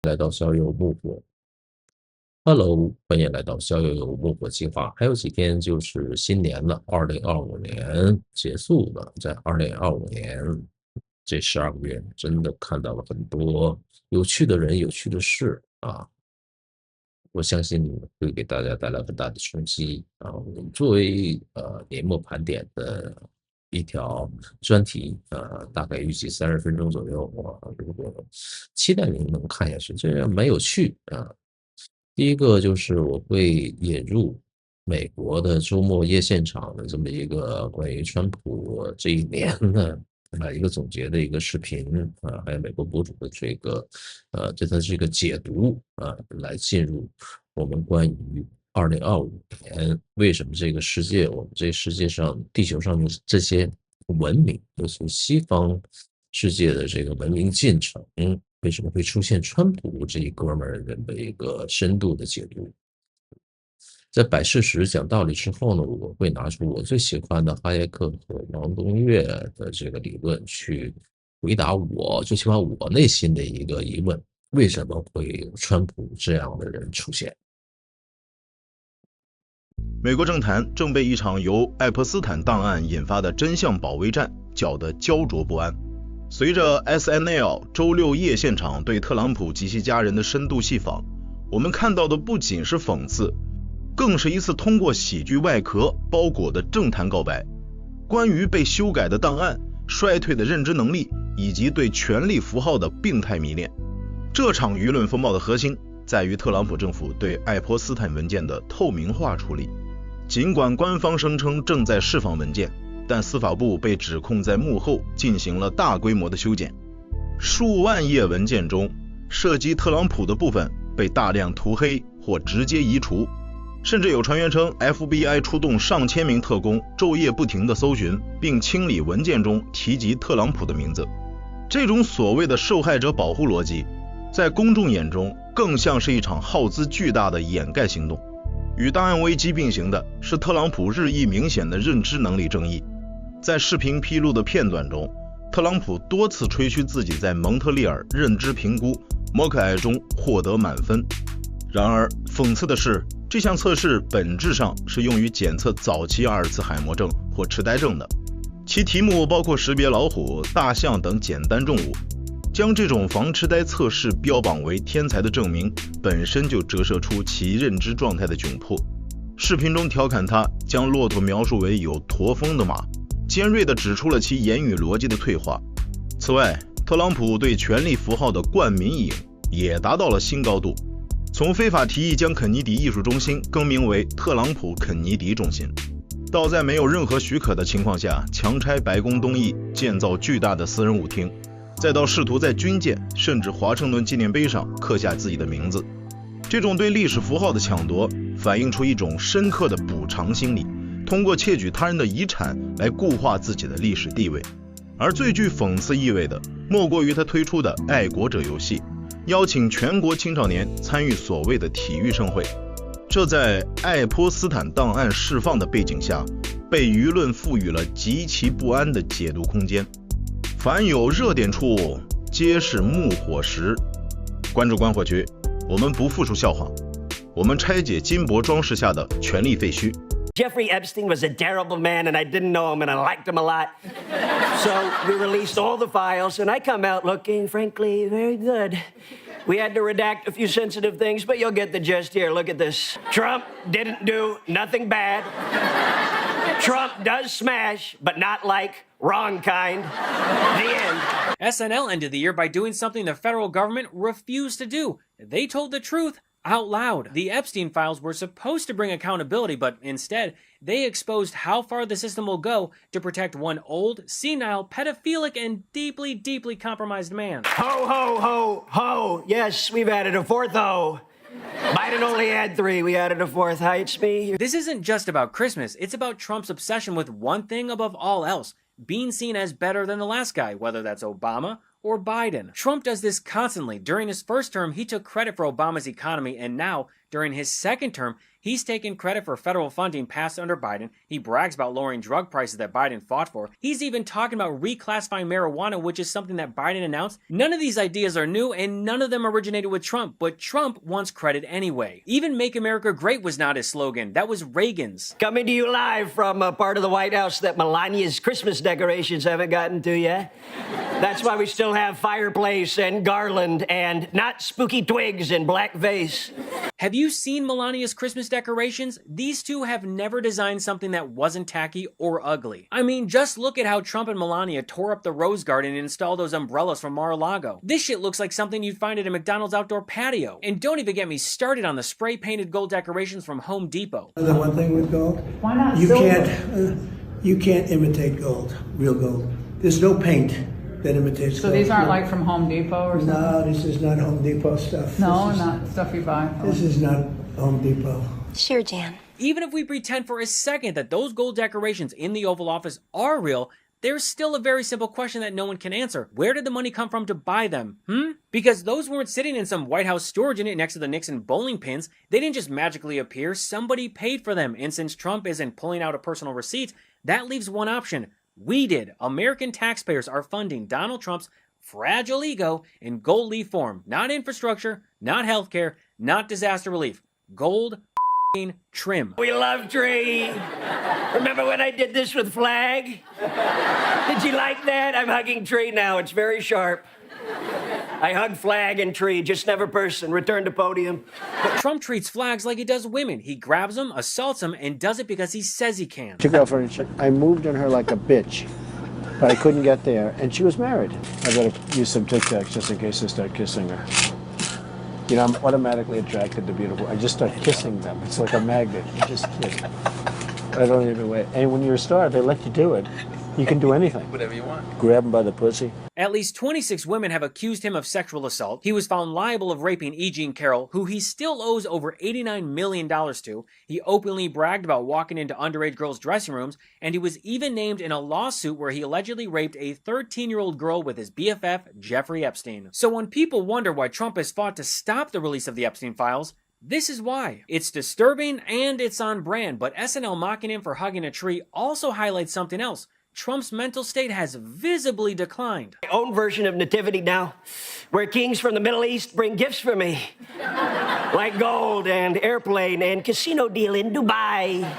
来到逍遥木火 ，Hello， 欢迎来到逍遥木火计划。还有几天就是新年了，2025年结束了。在2025年这12个月，真的看到了很多有趣的人、有趣的事啊。我相信会给大家带来很大的冲击啊！我们作为年末盘点的一条专题，大概预计30分钟左右。如果期待您能看下去，这样蛮有趣啊。第一个就是我会引入美国的周末夜现场的这么一个关于川普这一年的一个总结的一个视频啊，还有美国博主的这个对它这个解读啊，来进入我们关于2025年为什么这个世界，我们这世界上地球上的这些文明，就是西方世界的这个文明进程，为什么会出现川普这一哥们儿人的一个深度的解读。在摆事实讲道理之后呢，我会拿出我最喜欢的哈耶克和王东岳的这个理论去回答我最喜欢我内心的一个疑问：为什么会有川普这样的人出现？美国政坛正被一场由爱泼斯坦档案引发的真相保卫战搅得焦灼不安。随着 SNL 周六夜现场对特朗普及其家人的深度细访，我们看到的不仅是讽刺，更是一次通过喜剧外壳包裹的政坛告白。关于被修改的档案、衰退的认知能力以及对权力符号的病态迷恋。这场舆论风暴的核心在于特朗普政府对爱泼斯坦文件的透明化处理。尽管官方声称正在释放文件，但司法部被指控在幕后进行了大规模的修剪。数万页文件中涉及特朗普的部分被大量涂黑或直接移除，甚至有传言称 FBI 出动上千名特工昼夜不停地搜寻并清理文件中提及特朗普的名字。这种所谓的受害者保护逻辑，在公众眼中更像是一场耗资巨大的掩盖行动。与档案危机并行的是特朗普日益明显的认知能力争议。在视频披露的片段中，特朗普多次吹嘘自己在蒙特利尔认知评估摩克艾中获得满分。然而讽刺的是，这项测试本质上是用于检测早期阿尔茨海默症或痴呆症的，其题目包括识别老虎、大象等简单重物。将这种防痴呆测试标榜为天才的证明，本身就折射出其认知状态的窘迫。视频中调侃他将骆驼描述为有驼峰的马，尖锐地指出了其言语逻辑的退化。此外，特朗普对权力符号的冠名瘾也达到了新高度，从非法提议将肯尼迪艺术中心更名为特朗普肯尼迪中心，到在没有任何许可的情况下强拆白宫东翼，建造巨大的私人舞厅，再到试图在军舰甚至华盛顿纪念碑上刻下自己的名字。这种对历史符号的抢夺反映出一种深刻的补偿心理，通过窃取他人的遗产来固化自己的历史地位。而最具讽刺意味的莫过于他推出的爱国者游戏，邀请全国青少年参与所谓的体育盛会。这在爱泼斯坦档案释放的背景下，被舆论赋予了极其不安的解读空间。凡有热点处，皆是木火时。关注关火局，我们不复述笑话，我们拆解金箔装饰下的权力废墟。 Jeffrey Epstein was a terrible man, and I didn't know him, and I liked him a lot. So we released all the files, and I come out looking, frankly, very good. We had to redact a few sensitive things, but you'll get the gist here. Look at this. Trump didn't do nothing bad. Trump does smash, but not like wrong kind. The end. SNL ended the year by doing something the federal government refused to do. They told the truth out loud. The Epstein files were supposed to bring accountability, but instead, they exposed how far the system will go to protect one old, senile, pedophilic, and deeply, deeply compromised man. Ho, ho, ho, ho. Yes, we've added a fourth ho. Biden only had 3. We added a 4th. Hi, it's me. This isn't just about Christmas. It's about Trump's obsession with one thing above all else, being seen as better than the last guy, whether that's Obama or Biden. Trump does this constantly. During his first term, he took credit for Obama's economy, and now, during his second term, He's taken credit for federal funding passed under Biden. He brags about lowering drug prices that Biden fought for. He's even talking about reclassifying marijuana, which is something that Biden announced. None of these ideas are new, and none of them originated with Trump, but Trump wants credit anyway. Even Make America Great was not his slogan. That was Reagan's. Coming to you live from a part of the White House that Melania's Christmas decorations haven't gotten to yet. That's why we still have fireplace and garland and not spooky twigs and black vase. Have you seen Melania's Christmas decorations? These two have never designed something that wasn't tacky or ugly. I mean, just look at how Trump and Melania tore up the Rose Garden and installed those umbrellas from Mar-a-Lago. This shit looks like something you'd find at a McDonald's outdoor patio. And don't even get me started on the spray-painted gold decorations from Home Depot. The one thing with gold, why not you can't imitate gold, real gold. There's no paint that imitates So gold. these aren't like from Home Depot or something? No, this is not Home Depot stuff. No, not stuff you buy. This is not Home Depot. Sure, Jan. Even if we pretend for a second that those gold decorations in the Oval Office are real, there's still a very simple question that no one can answer. Where did the money come from to buy them? Because those weren't sitting in some White House storage unit next to the Nixon bowling pins. They didn't just magically appear. Somebody paid for them. And since Trump isn't pulling out a personal receipt, that leaves one option. We did. American taxpayers are funding Donald Trump's fragile ego in gold leaf form. Not infrastructure, not healthcare, not disaster relief. Gold trim. We love tree. Remember when I did this with flag? Did you like that? I'm hugging tree now. It's very sharp. I hug flag and tree, just never person. Return to podium. But Trump treats flags like he does women. He grabs them, assaults them, and does it because he says he can. Your girlfriend, I moved on her like a bitch, but I couldn't get there, and she was married. I better use some Tic Tacs just in case I start kissing her. You know, I'm automatically attracted to beautiful. I just start kissing them. It's like a magnet. You just kiss. I don't even wait. And when you're a star, they let you do it. You can do anything. Whatever you want. Grab them by the pussy. At least 26 women have accused him of sexual assault. He was found liable of raping E. Jean Carroll, who he still owes over $89 million to. He openly bragged about walking into underage girls' dressing rooms, and he was even named in a lawsuit where he allegedly raped a 13-year-old girl with his BFF, Jeffrey Epstein. So when people wonder why Trump has fought to stop the release of the Epstein files, this is why. It's disturbing and it's on brand, but SNL mocking him for hugging a tree also highlights something else. Trump's mental state has visibly declined. My own version of nativity now, where kings from the Middle East bring gifts for me. Like gold and airplane and casino deal in Dubai.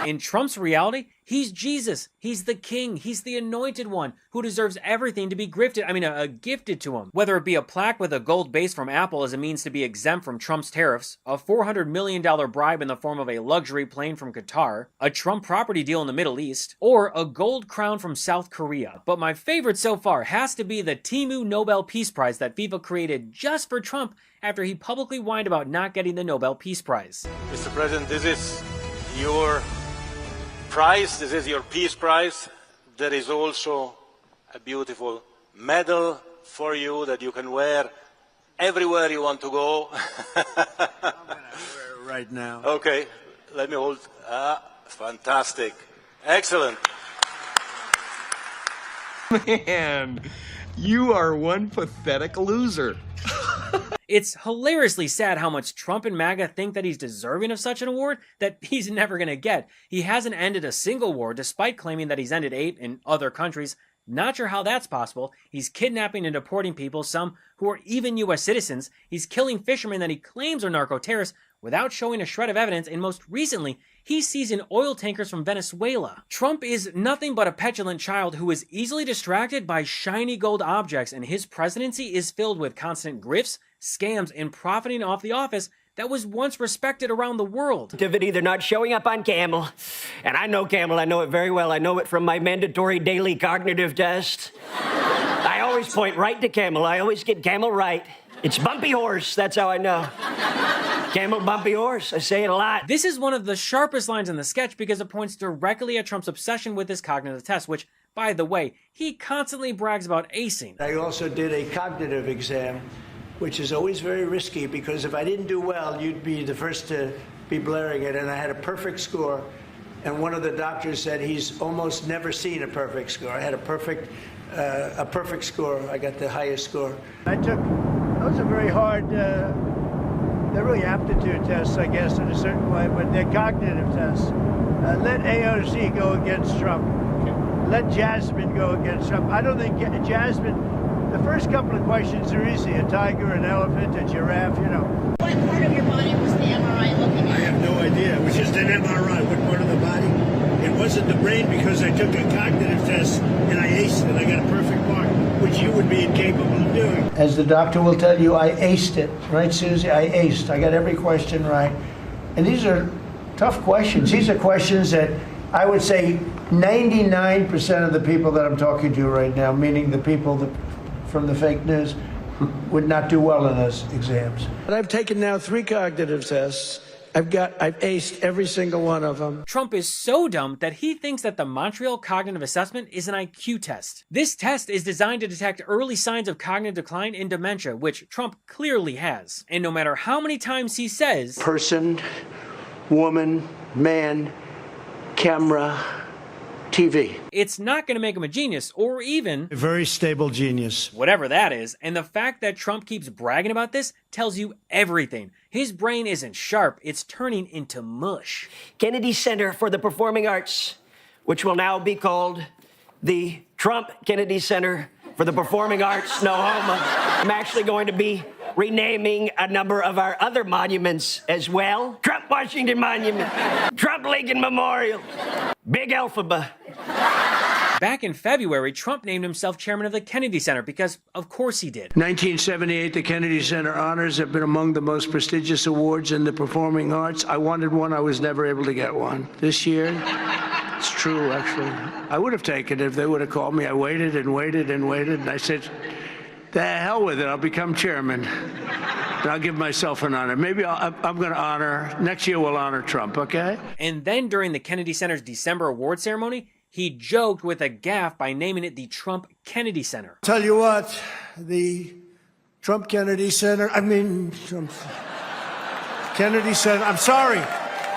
In Trump's reality, he's Jesus. He's the king. He's the anointed one who deserves everything to be gifted to him. Whether it be a plaque with a gold base from Apple as a means to be exempt from Trump's tariffs, a $400 million bribe in the form of a luxury plane from Qatar, a Trump property deal in the Middle East, or a gold crown from South Korea. But my favorite so far has to be the Timu Nobel Peace Prize that FIFA created just for Trump after he publicly whined about not getting the Nobel Peace Prize. Mr. President, this is your prize. This is your Peace Prize. There is also a beautiful medal for you that you can wear everywhere you want to go. I'm gonna wear it right now. Okay, let me hold. Fantastic. Excellent. Man, you are one pathetic loser. It's hilariously sad how much Trump and MAGA think that he's deserving of such an award that he's never going to get. He hasn't ended a single war despite claiming that he's ended 8 in other countries. Not sure how that's possible. He's kidnapping and deporting people, some who are even U.S. citizens. He's killing fishermen that he claims are narco-terrorists without showing a shred of evidence, and most recently, he's seizing oil tankers from Venezuela. Trump is nothing but a petulant child who is easily distracted by shiny gold objects, and his presidency is filled with constant grifts, scams, and profiting off the office that was once respected around the world. Nativity, they're not showing up on Camel. And I know Camel, I know it very well. I know it from my mandatory daily cognitive test. I always point right to Camel. I always get Camel right. It's bumpy horse, that's how I know. Camel, bumpy horse, I say it a lot. This is one of the sharpest lines in the sketch because it points directly at Trump's obsession with his cognitive test, which, by the way, he constantly brags about acing. I also did a cognitive exam, which is always very risky because if I didn't do well, you'd be the first to be blaring it. And I had a perfect score. And one of the doctors said he's almost never seen a perfect score. I had a perfect score. I got the highest score. That was a very hard they're really aptitude tests, I guess, in a certain way, but they're cognitive tests. Let AOC go against Trump. Let Jasmine go against Trump. I don't think Jasmine, the first couple of questions are easy. A tiger, an elephant, a giraffe, you know. What part of your body was the MRI looking at? I have no idea. It was just an MRI. What part of the body? It wasn't the brain because I took a cognitive test and I aced it. I got a perfect mark, which you would be incapable of doing. As the doctor will tell you, I aced it. Right, Susie? I aced. I got every question right. And these are tough questions. These are questions that I would say 99% of the people that I'm talking to right now, meaning the people from the fake news, would not do well in those exams. But I've taken now 3 cognitive tests. I've aced every single one of them. Trump is so dumb that he thinks that the Montreal Cognitive Assessment is an IQ test. This test is designed to detect early signs of cognitive decline and dementia, which Trump clearly has. And no matter how many times he says, Person, woman, man, camera, TV. It's not going to make him a genius, or even A very stable genius. whatever that is. And the fact that Trump keeps bragging about this tells you everything. His brain isn't sharp, it's turning into mush. Kennedy Center for the Performing Arts, which will now be called the Trump Kennedy Center for the Performing Arts, no homo. I'm actually going to be renaming a number of our other monuments as well. Trump Washington Monument, Trump Lincoln Memorial, Big Elphaba. Back in February, Trump named himself chairman of the Kennedy Center because, of course, he did. 1978, the Kennedy Center honors have been among the most prestigious awards in the performing arts. I wanted one, I was never able to get one. This year, it's true, actually. I would have taken it if they would have called me. I waited and waited and waited, and I said, the hell with it, I'll become chairman. And I'll give myself an honor. Maybe I'm going to honor, next year we'll honor Trump, okay? And then during the Kennedy Center's December award ceremony, he joked with a gaffe by naming it the Trump Kennedy Center. Tell you what, the Trump Kennedy Center, Kennedy Center, I'm sorry.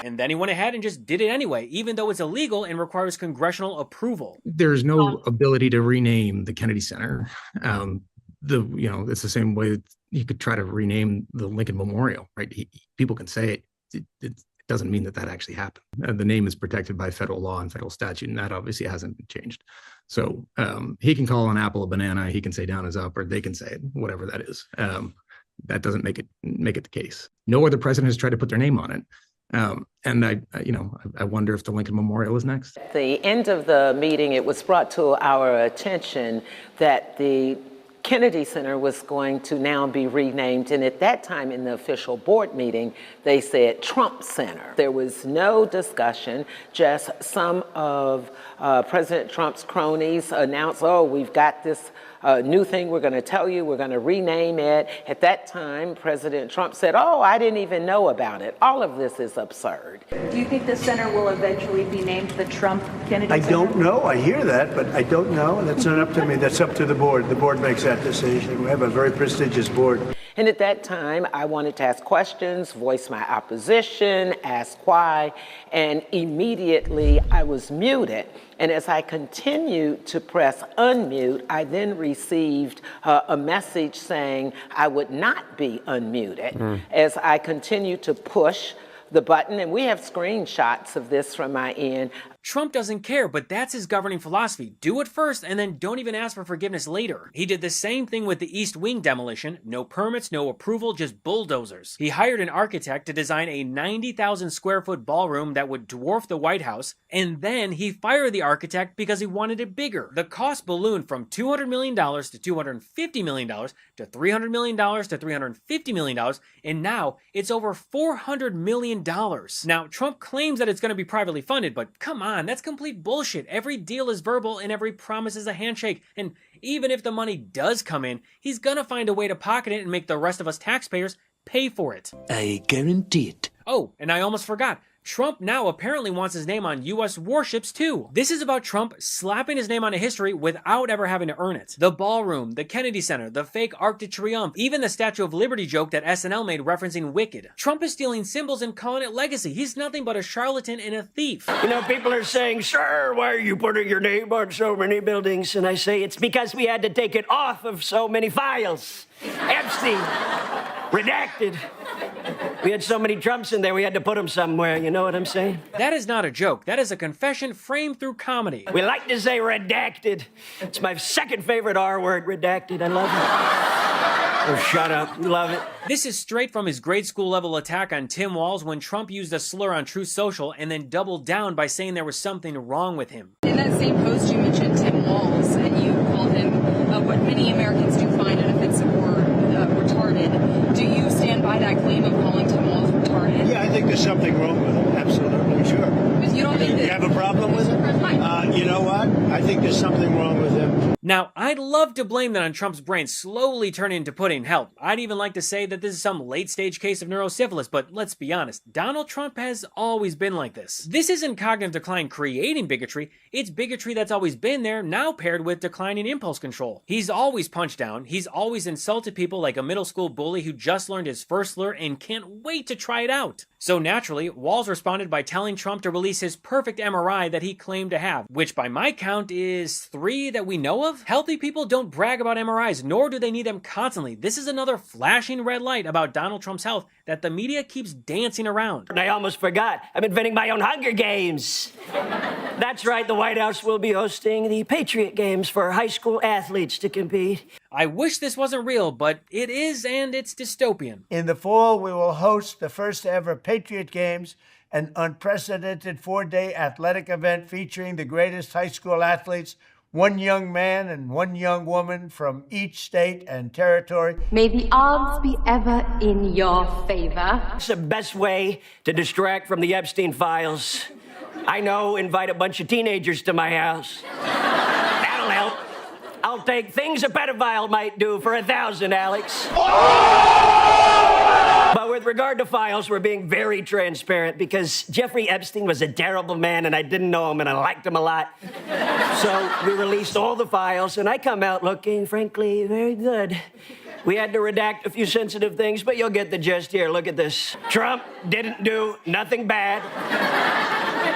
And then he went ahead and just did it anyway, even though it's illegal and requires congressional approval. There's no ability to rename the Kennedy Center. It's the same way you could try to rename the Lincoln Memorial, right? People can say it. It doesn't mean that actually happened. The name is protected by federal law and federal statute, and that obviously hasn't been changed. So he can call an apple a banana. He can say down is up, or they can say it, whatever that is. That doesn't make it the case. No other president has tried to put their name on it. And I wonder if the Lincoln Memorial is next. At the end of the meeting, it was brought to our attention that the Kennedy Center was going to now be renamed, and at that time in the official board meeting, they said Trump Center. There was no discussion, just some of President Trump's cronies announced, we've got this new thing we're going to tell you, we're going to rename it. At that time, President Trump said, I didn't even know about it. All of this is absurd. Do you think the center will eventually be named the Trump Kennedy Center? I don't know. I hear that, but I don't know. That's not up to me. That's up to the board. The board makes that decision. We have a very prestigious board. And at that time, I wanted to ask questions, voice my opposition, ask why, and immediately I was muted. And as I continued to press unmute, I then received a message saying I would not be unmuted. As I continued to push the button, and we have screenshots of this from my end. Trump doesn't care, but that's his governing philosophy. Do it first, and then don't even ask for forgiveness later. He did the same thing with the East Wing demolition. No permits, no approval, just bulldozers. He hired an architect to design a 90,000 square foot ballroom that would dwarf the White House, and then he fired the architect because he wanted it bigger. The cost ballooned from $200 million to $250 million to $300 million to $350 million, and now it's over $400 million. Now, Trump claims that it's going to be privately funded, but come on, that's complete bullshit. Every deal is verbal and every promise is a handshake. And even if the money does come in, he's gonna find a way to pocket it and make the rest of us taxpayers pay for it. I guarantee it. Oh, and I almost forgot. Trump now apparently wants his name on U.S. warships too. This is about Trump slapping his name onto history without ever having to earn it. The ballroom, the Kennedy Center, the fake Arc de Triomphe, even the Statue of Liberty joke that SNL made referencing Wicked. Trump is stealing symbols and calling it legacy. He's nothing but a charlatan and a thief. You know, people are saying, sir, why are you putting your name on so many buildings? And I say, it's because we had to take it off of so many files. Epstein, redacted, We had so many Trumps in there, we had to put them somewhere. You know what I'm saying? That is not a joke. That is a confession framed through comedy. We like to say redacted. It's my second favorite R word, redacted. I love it. Oh, shut up. Love it. This is straight from his grade school level attack on Tim Walz when Trump used a slur on Truth Social and then doubled down by saying there was something wrong with him. In that same post, you mentioned Tim Walz, and you called him what many Americans do find inoffensive or retarded. Do you stand by that claim of calling Tim Walz retarded? Yeah, I think there's something wrong with him. Absolutely, sure. But you don't think that you have a problem with him? You know what? I think there's something wrong with him. Now, I'd love to blame that on Trump's brain slowly turning into pudding. Hell, I'd even like to say that this is some late-stage case of neurosyphilis, but let's be honest, Donald Trump has always been like this. This isn't cognitive decline creating bigotry, it's bigotry that's always been there, now paired with declining impulse control. He's always punched down, he's always insulted people like a middle school bully who just learned his first slur and can't wait to try it out. So naturally, Walz responded by telling Trump to release his perfect MRI that he claimed to have, which by my count is 3 that we know of. Healthy people don't brag about MRIs, nor do they need them constantly. This is another flashing red light about Donald Trump's health that the media keeps dancing around. I almost forgot. I'm inventing my own Hunger Games. That's right, the White House will be hosting the Patriot Games for high school athletes to compete. I wish this wasn't real, but it is, and it's dystopian. In the fall, we will host the first ever Patriot Games, an unprecedented 4-day athletic event featuring the greatest high school athletes, one young man and one young woman from each state and territory. May the odds be ever in your favor. It's the best way to distract from the Epstein files. I know, invite a bunch of teenagers to my house. That'll help. I'll take things a pedophile might do for 1,000, Alex. But with regard to files, we're being very transparent because Jeffrey Epstein was a terrible man and I didn't know him and I liked him a lot. So we released all the files and I come out looking, frankly, very good. We had to redact a few sensitive things, but you'll get the gist here. Look at this. Trump didn't do nothing bad.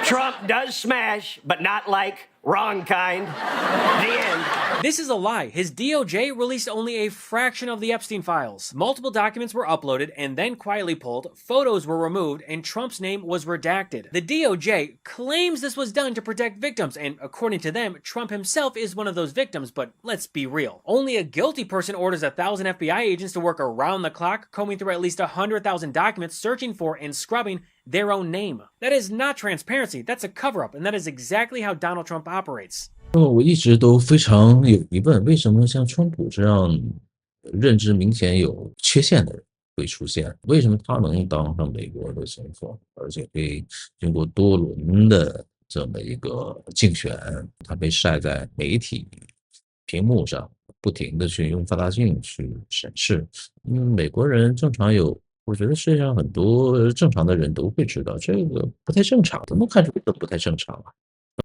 Trump does smash, but not like wrong kind. The end. This is a lie. His DOJ released only a fraction of the Epstein files. Multiple documents were uploaded and then quietly pulled, photos were removed, and Trump's name was redacted. The DOJ claims this was done to protect victims, and according to them, Trump himself is one of those victims, but let's be real. Only a guilty person orders 1,000 FBI agents to work around the clock, combing through at least 100,000 documents, searching for and scrubbing their own name. That is not transparency, that's a cover-up, and that is exactly how Donald Trump operates. 我一直都非常有疑问，为什么像川普这样认知明显有缺陷的人会出现？为什么他能当上美国的总统，而且会经过多轮的这么一个竞选，他被晒在媒体屏幕上，不停的去用放大镜去审视。美国人正常有，我觉得世界上很多正常的人都会知道这个不太正常，怎么看出这不太正常啊？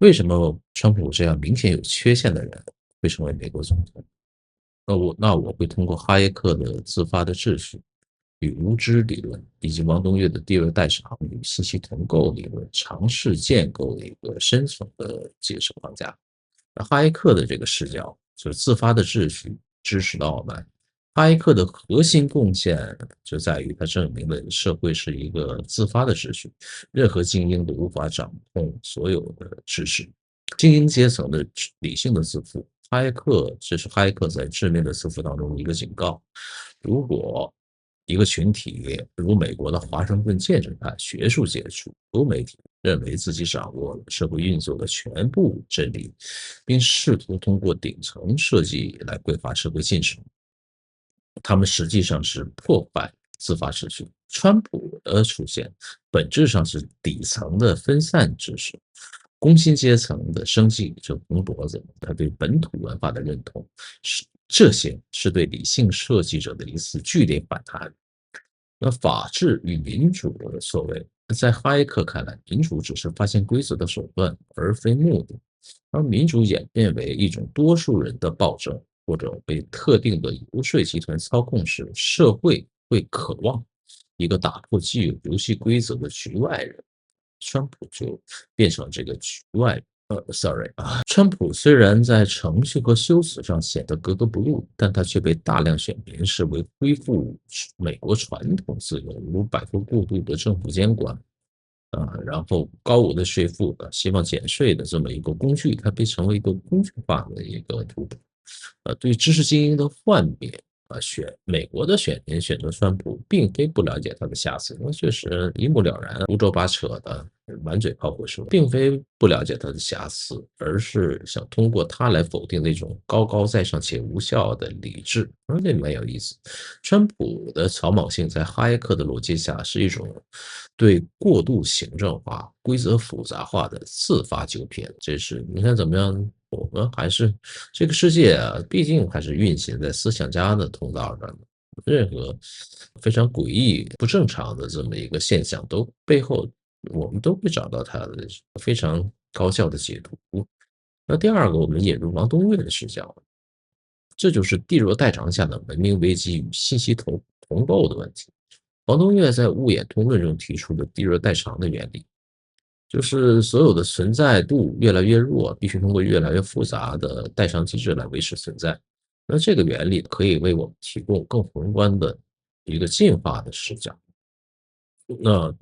为什么川普这样明显有缺陷的人会成为美国总统？那我会通过哈耶克的自发的秩序与无知理论，以及王东岳的第二代偿与信息同构理论，尝试建构一个深层的解释框架。哈耶克的这个视角就是自发的秩序，知识的傲慢。哈耶克的核心贡献就在于他证明了社会是一个自发的秩序，任何精英都无法掌控所有的知识。精英阶层的理性的自负，这是哈耶克在致命的自负当中一个警告。如果一个群体如美国的华盛顿建制派、学术界、主流媒体认为自己掌握了社会运作的全部真理，并试图通过顶层设计来规划社会进程，他们实际上是破坏自发秩序。川普的出现本质上是底层的分散知识，工薪阶层的生计就红脖子，他对本土文化的认同，这些是对理性设计者的一次剧烈反弹。那法治与民主的所谓，在哈耶克看来，民主只是发现规则的手段，而非目的，而民主演变为一种多数人的暴政，或者被特定的游说集团操控时，社会会渴望一个打破既有游戏规则的局外人。川普就变成了这个局外人。sorry 啊，川普虽然在程序和修辞上显得格格不入，但他却被大量选民视为恢复美国传统自由，如摆脱过度的政府监管，然后高额的税负希望减税的这么一个工具，它被成为一个工具化的一个图谱。对知识精英的幻灭，美国的选民选择川普，并非不了解他的瑕疵，那确实一目了然，胡诌八扯的满嘴炮火说，并非不了解他的瑕疵，而是想通过他来否定那种高高在上且无效的理智，而且蛮有意思。川普的草莽性在哈耶克的逻辑下是一种对过度行政化、规则复杂化的自发纠偏，这是你看怎么样？我们还是这个世界毕竟还是运行在思想家的通道上的，任何非常诡异、不正常的这么一个现象，背后我们都会找到它的非常高效的解读。那第二个，我们引入王东岳的视角，这就是地弱代偿下的文明危机与信息同构的问题。王东岳在物演通论中提出的地弱代偿的原理，就是所有的存在度越来越弱，必须通过越来越复杂的代偿机制来维持存在。那这个原理可以为我们提供更宏观的一个进化的视角。那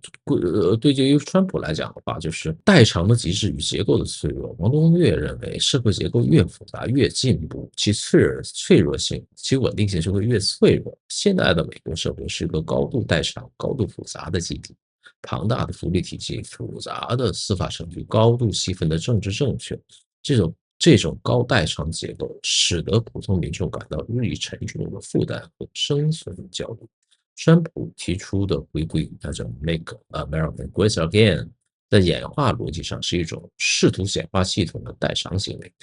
对于川普来讲的话，就是代偿的机制与结构的脆弱。王东岳认为，社会结构越复杂越进步，其脆弱性、其稳定性就会越脆弱。现在的美国社会是一个高度代偿、高度复杂的集体。庞大的福利体系、复杂的司法程序、高度细分的政治正确，这种高代偿结构，使得普通民众感到日益沉重的负担和生存焦虑。川普提出的回归，它叫 Make America Great Again， 在演化逻辑上是一种试图显化系统的代偿行为，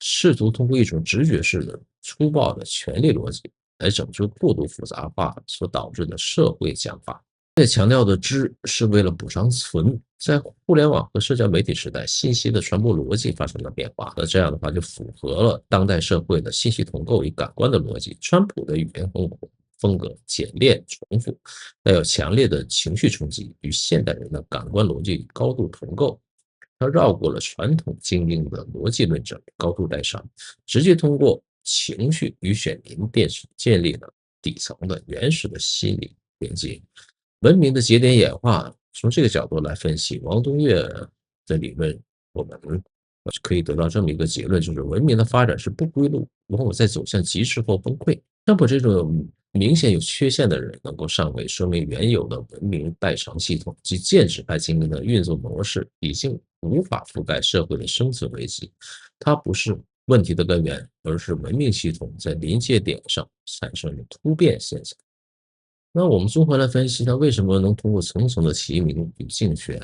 试图通过一种直觉式的粗暴的权力逻辑来拯救过度复杂化所导致的社会僵化。在强调的知是为了补偿存，在互联网和社交媒体时代，信息的传播逻辑发生了变化，那这样的话就符合了当代社会的信息同构与感官的逻辑。川普的语言风格简练重复，带有强烈的情绪冲击，与现代人的感官逻辑高度同构。他绕过了传统精英的逻辑论证，高度代偿，直接通过情绪与选民建立了底层的原始的心理连接。文明的节点演化，从这个角度来分析王东岳的理论，我们可以得到这么一个结论，就是文明的发展是不归路，往往在走向极致或崩溃。川普这种明显有缺陷的人能够上位，说明原有的文明代偿系统及建制派精英的运作模式已经无法覆盖社会的生存危机。它不是问题的根源，而是文明系统在临界点上产生了突变现象。那我们综合来分析，他为什么能通过层层的提名与竞选？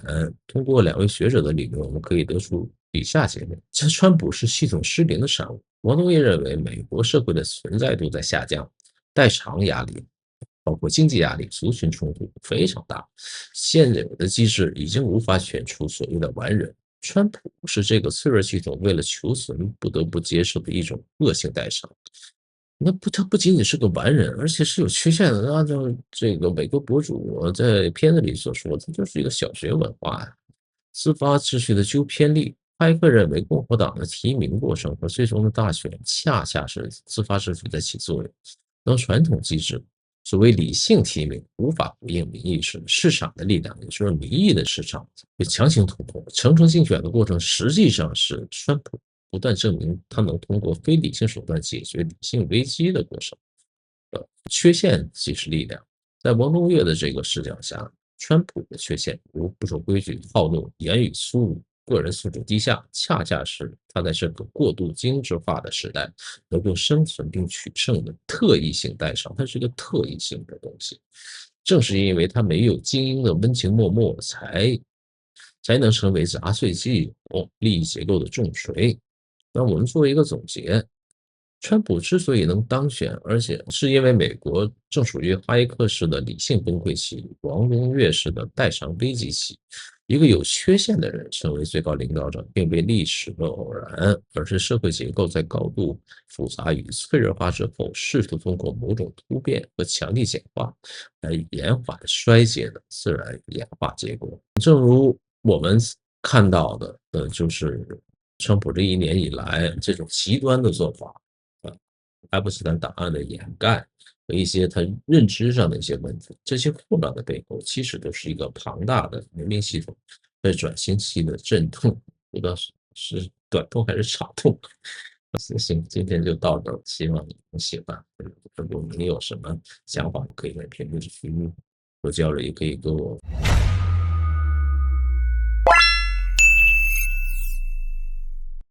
通过两位学者的理论，我们可以得出以下结论：这川普是系统失灵的产物。王东岳认为，美国社会的存在度在下降，代偿压力，包括经济压力、族群冲突非常大，现有的机制已经无法选出所谓的完人。川普是这个脆弱系统为了求存不得不接受的一种恶性代偿。他不仅仅是个完人，而且是有缺陷的。按照这个美国博主在片子里所说，他就是一个小学文化呀。自发秩序的纠偏力，派克认为共和党的提名过程和最终的大选恰恰是自发秩序在起作用。当传统机制所谓理性提名无法回应民意时，市场的力量，也就是民意的市场被强行突破。层层竞选的过程实际上是川普不断证明他能通过非理性手段解决理性危机的过程。缺陷即是力量。在王东岳的这个视角下，川普的缺陷如不守规矩、好怒、言语粗鲁、个人素质低下，恰恰是他在这个过度精致化的时代能够生存并取胜的特异性代偿。它是一个特异性的东西，正是因为他没有精英的温情脉脉，才能成为杂碎既有利益结构的重锤。那我们做一个总结，川普之所以能当选，而且是因为美国正处于哈耶克式的理性崩溃期、王东岳式的代偿危机期。一个有缺陷的人成为最高领导者，并非历史的偶然，而是社会结构在高度复杂与脆弱化之后，试图通过某种突变和强力简化来延缓衰竭的自然演化结果。正如我们看到的，就是川普这1年以来这种极端的做法，爱泼斯坦档案的掩盖和一些他认知上的一些问题，这些混乱的背后，其实都是一个庞大的人民系统在转型期的阵痛，不知道是短痛还是长痛。行，今天就到这儿，希望你能喜欢。如果你有什么想法，可以在评论区多交流，也可以跟我